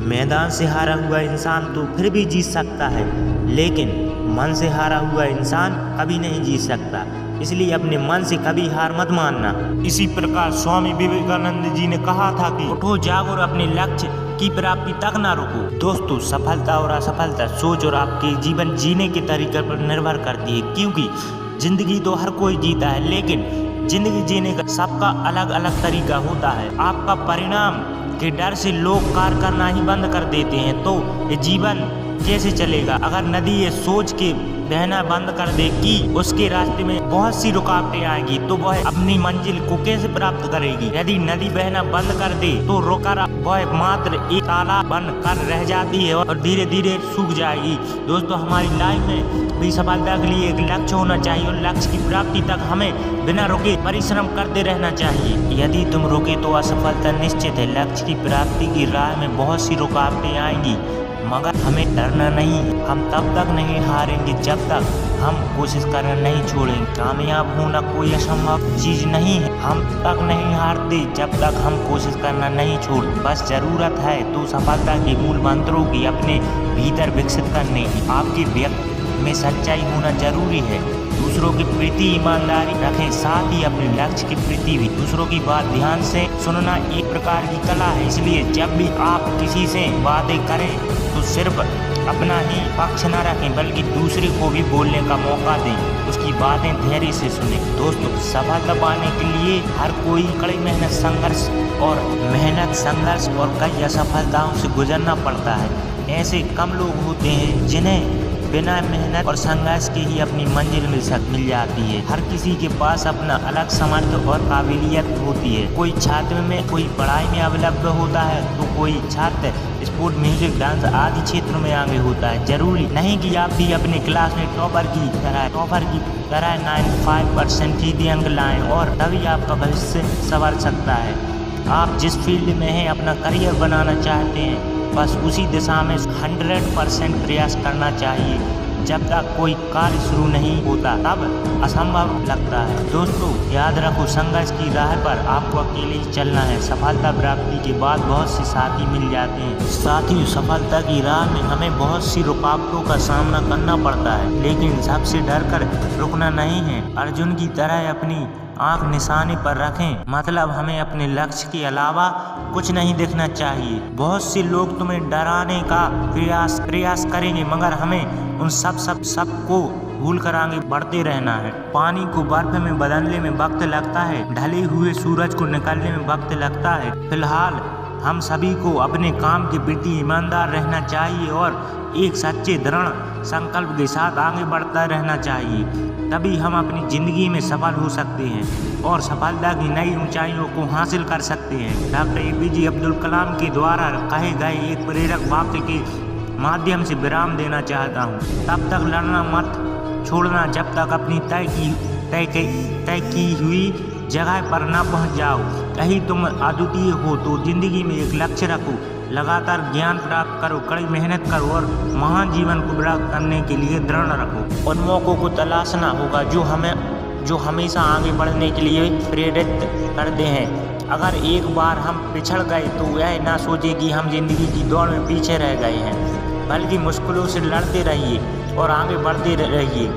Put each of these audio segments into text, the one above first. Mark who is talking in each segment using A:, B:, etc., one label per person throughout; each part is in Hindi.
A: मैदान से हारा हुआ इंसान तो फिर भी जीत सकता है, लेकिन मन से हारा हुआ इंसान कभी नहीं जीत सकता। इसलिए अपने मन से कभी हार मत मानना। इसी प्रकार स्वामी विवेकानंद जी ने कहा था कि उठो, जागो और अपने लक्ष्य की प्राप्ति तक ना रुको। दोस्तों, सफलता और असफलता सोच और आपके जीवन जीने के तरीके पर निर्भर करती है, क्योंकि जिंदगी तो हर कोई जीता है, लेकिन जिंदगी जीने का सबका अलग अलग तरीका होता है। आपका परिणाम के डर से लोग कार्य करना ही बंद कर देते हैं, तो ये जीवन कैसे चलेगा? अगर नदी ये सोच के बहना बंद कर दे कि उसके रास्ते में बहुत सी रुकावटें आएंगी, तो वह अपनी मंजिल को कैसे प्राप्त करेगी? यदि नदी बहना बंद कर दे तो रोकर वह मात्र एक तालाब बन कर रह जाती है और धीरे धीरे सूख जाएगी। दोस्तों, हमारी लाइफ में भी सफलता के लिए एक लक्ष्य होना चाहिए और लक्ष्य की प्राप्ति तक हमें बिना रुके परिश्रम करते रहना चाहिए। यदि तुम रुके तो असफलता निश्चित है। लक्ष्य की प्राप्ति की राह में बहुत सी रुकावटें आएंगी, मगर हमें डरना नहीं है। हम तब तक नहीं हारेंगे जब तक हम कोशिश करना नहीं छोड़ेंगे। कामयाब होना कोई असंभव चीज नहीं है। हम तक नहीं हारते जब तक हम कोशिश करना नहीं छोड़ते। बस जरूरत है तो सफलता के मूल मंत्रों की अपने भीतर विकसित करने की। आपके व्यक्ति में सच्चाई होना जरूरी है। दूसरों के प्रति ईमानदारी रखें, साथ ही अपने लक्ष्य के प्रति भी। दूसरों की बात ध्यान से सुनना एक प्रकार की कला है, इसलिए जब भी आप किसी से बातें करें तो सिर्फ अपना ही पक्ष न रखें, बल्कि दूसरे को भी बोलने का मौका दें। उसकी बातें धैर्य से सुनें। दोस्तों, सफलता पाने के लिए हर कोई कड़ी मेहनत, संघर्ष और कई असफलताओं से गुजरना पड़ता है। ऐसे कम लोग होते हैं जिन्हें बिना मेहनत और संघर्ष के ही अपनी मंजिल मिल जाती है। हर किसी के पास अपना अलग समर्थ और काबिलियत होती है। कोई छात्र में, कोई पढ़ाई में अवलंब होता है, तो कोई छात्र स्पोर्ट, म्यूजिक, डांस आदि क्षेत्रों में आगे होता है। जरूरी नहीं कि आप भी अपने क्लास में टॉपर की तरह 95% ही अंक लाएं और तभी आपका भविष्य संवर सकता है। आप जिस फील्ड में हैं, अपना करियर बनाना चाहते हैं, बस उसी दिशा में 100% प्रयास करना चाहिए। जब तक कोई कार्य शुरू नहीं होता तब असंभव लगता है। दोस्तों, याद रखो, संघर्ष की राह पर आपको अकेले ही चलना है। सफलता प्राप्ति के बाद बहुत से साथी मिल जाते हैं। साथियों, सफलता की राह में हमें बहुत सी रुकावटों का सामना करना पड़ता है, लेकिन सबसे डरकर रुकना नहीं है। अर्जुन की तरह अपनी आंख निशाने पर रखें, मतलब हमें अपने लक्ष्य के अलावा कुछ नहीं देखना चाहिए। बहुत से लोग तुम्हें डराने का प्रयास करेंगे, मगर हमें उन सब को भूल कर आगे बढ़ते रहना है। पानी को बर्फ में बदलने में वक्त लगता है, ढले हुए सूरज को निकलने में वक्त लगता है। फिलहाल हम सभी को अपने काम के प्रति ईमानदार रहना चाहिए और एक सच्चे दृढ़ संकल्प के साथ आगे बढ़ता रहना चाहिए। तभी हम अपनी जिंदगी में सफल हो सकते हैं और सफलता की नई ऊंचाइयों को हासिल कर सकते हैं। डॉक्टर APJ अब्दुल कलाम के द्वारा कहे गए एक प्रेरक वाक्य के माध्यम से विराम देना चाहता हूँ। तब तक लड़ना मत छोड़ना जब तक अपनी तय की हुई जगह पर न पहुँच जाओ। कहीं तुम अद्वितीय हो तो जिंदगी में एक लक्ष्य रखो, लगातार ज्ञान प्राप्त करो, कड़ी मेहनत करो और महान जीवन को प्राप्त करने के लिए दृढ़ रखो। उन मौक़ों को तलाशना होगा जो हमेशा आगे बढ़ने के लिए प्रेरित करते हैं। अगर एक बार हम पिछड़ गए तो यह ना सोचे कि हम जिंदगी की दौड़ में पीछे रह गए हैं, बल्कि मुश्किलों से लड़ते रहिए और आगे बढ़ते रहिए,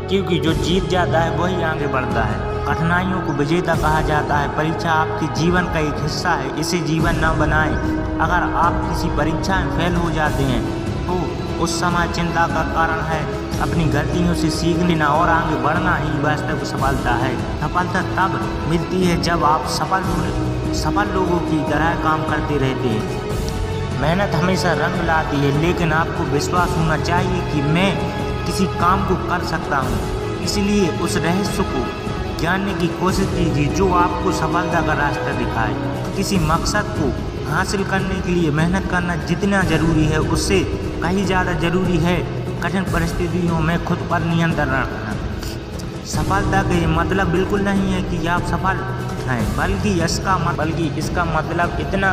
A: क्योंकि जो जीत जाता है वही आगे बढ़ता है। कठिनाइयों को विजेता कहा जाता है। परीक्षा आपके जीवन का एक हिस्सा है, इसे जीवन न बनाएं। अगर आप किसी परीक्षा में फेल हो जाते हैं तो उस समय चिंता का कारण है। अपनी गलतियों से सीख लेना और आगे बढ़ना ही वास्तविक सफलता है। सफलता तब मिलती है जब आप सफल लोगों की तरह काम करते रहते हैं। मेहनत हमेशा रंग लाती है, लेकिन आपको विश्वास होना चाहिए कि मैं किसी काम को कर सकता हूँ। इसलिए उस रहस्य को जानने की कोशिश कीजिए जो आपको सफलता का रास्ता दिखाए। किसी मकसद को हासिल करने के लिए मेहनत करना जितना जरूरी है, उससे कहीं ज़्यादा जरूरी है कठिन परिस्थितियों में खुद पर नियंत्रण रखना। सफलता का ये मतलब बिल्कुल नहीं है कि आप सफल हैं, बल्कि इसका मतलब इतना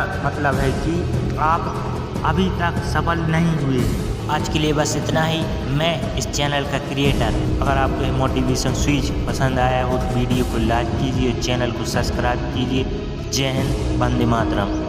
A: है कि आप अभी तक सफल नहीं हुए। आज के लिए बस इतना ही। मैं इस चैनल का क्रिएटर। अगर आपको ये मोटिवेशन स्विच पसंद आया हो तो वीडियो को लाइक कीजिए, चैनल को सब्सक्राइब कीजिए। जय हिंद, वंदे मातरम।